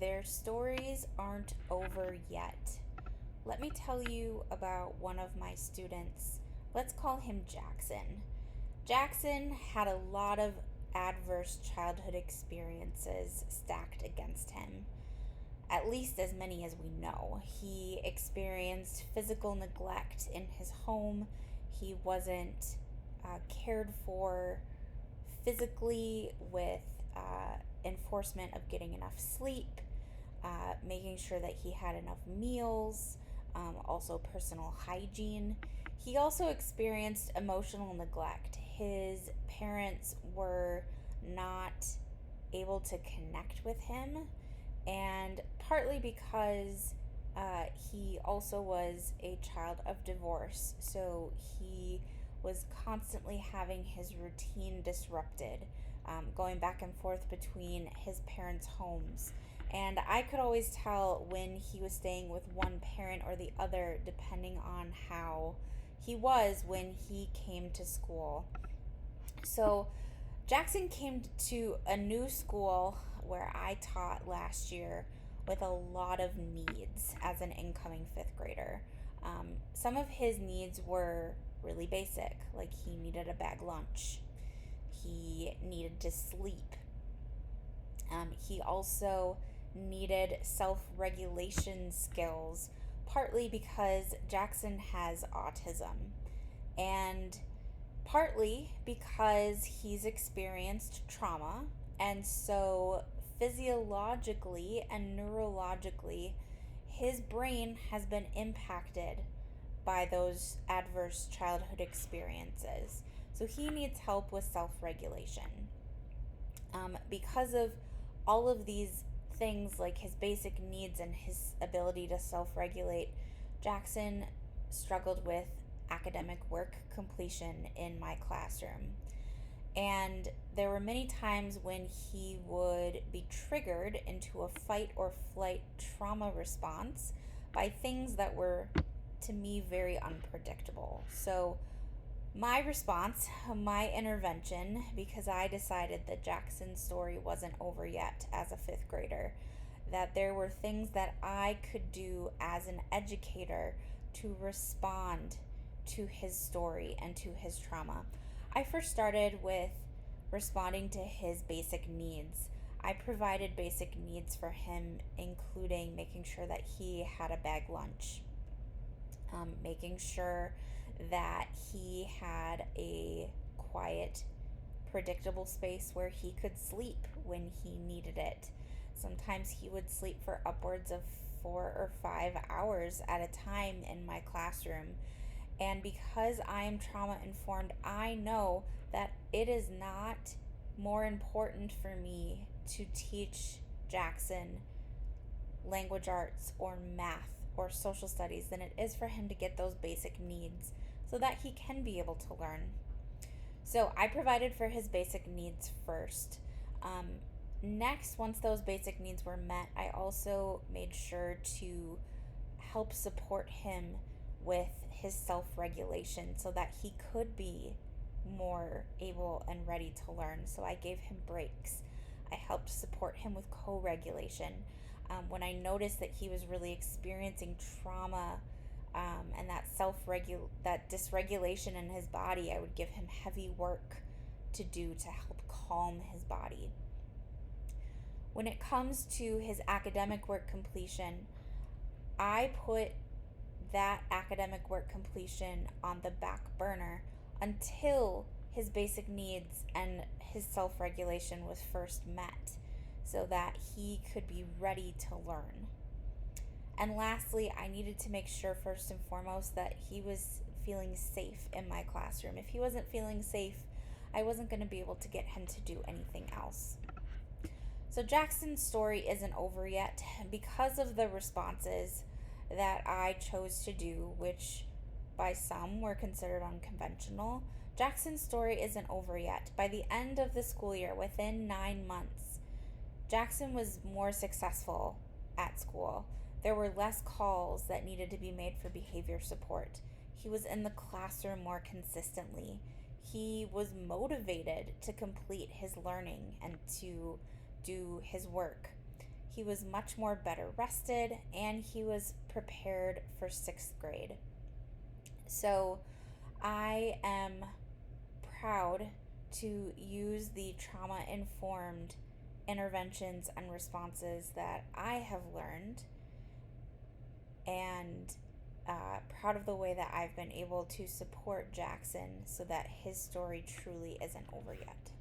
their stories aren't over yet. Let me tell you about one of my students. Let's call him Jackson. Jackson had a lot of adverse childhood experiences stacked against him, at least as many as we know. He experienced physical neglect in his home. He wasn't cared for physically with enforcement of getting enough sleep, making sure that he had enough meals, also personal hygiene. He also experienced emotional neglect. His parents were not able to connect with him, and partly because he also was a child of divorce, so he was constantly having his routine disrupted, going back and forth between his parents' homes. And I could always tell when he was staying with one parent or the other, depending on how he was when he came to school. So, Jackson came to a new school where I taught last year with a lot of needs as an incoming fifth grader. Some of his needs were really basic, like he needed a bag lunch, he needed to sleep. He also needed self regulation skills, partly because Jackson has autism, and partly because he's experienced trauma, and so physiologically and neurologically, his brain has been impacted by those adverse childhood experiences. So he needs help with self regulation. Because of all of these things, like his basic needs and his ability to self regulate, Jackson struggled with academic work completion in my classroom. And there were many times when he would be triggered into a fight or flight trauma response by things that were, to me, very unpredictable. So, my response, my intervention, because I decided that Jackson's story wasn't over yet as a fifth grader, that there were things that I could do as an educator to respond to his story and to his trauma. I first started with responding to his basic needs. I provided basic needs for him, including making sure that he had a bag lunch, making sure that he had a quiet, predictable space where he could sleep when he needed it. Sometimes he would sleep for upwards of 4 or 5 hours at a time in my classroom. And because I am trauma informed, I know that it is not more important for me to teach Jackson language arts or math or social studies than it is for him to get those basic needs so that he can be able to learn. So I provided for his basic needs first. Next, once those basic needs were met, I also made sure to help support him with his self regulation so that he could be more able and ready to learn. So I gave him breaks. I helped support him with co regulation. When I noticed that he was really experiencing trauma, and that dysregulation in his body, I would give him heavy work to do to help calm his body. When it comes to his academic work completion, I put that academic work completion on the back burner until his basic needs and his self regulation was first met so that he could be ready to learn. And lastly, I needed to make sure, first and foremost, that he was feeling safe in my classroom. If he wasn't feeling safe, I wasn't going to be able to get him to do anything else. So Jackson's story isn't over yet because of the responses that I chose to do, which by some were considered unconventional. Jackson's story isn't over yet. By the end of the school year, within 9 months, Jackson was more successful at school. There were less calls that needed to be made for behavior support. He was in the classroom more consistently. He was motivated to complete his learning and to do his work. He was much more better rested, and he was prepared for sixth grade. So I am proud to use the trauma informed interventions and responses that I have learned, and proud of the way that I've been able to support Jackson so that his story truly isn't over yet.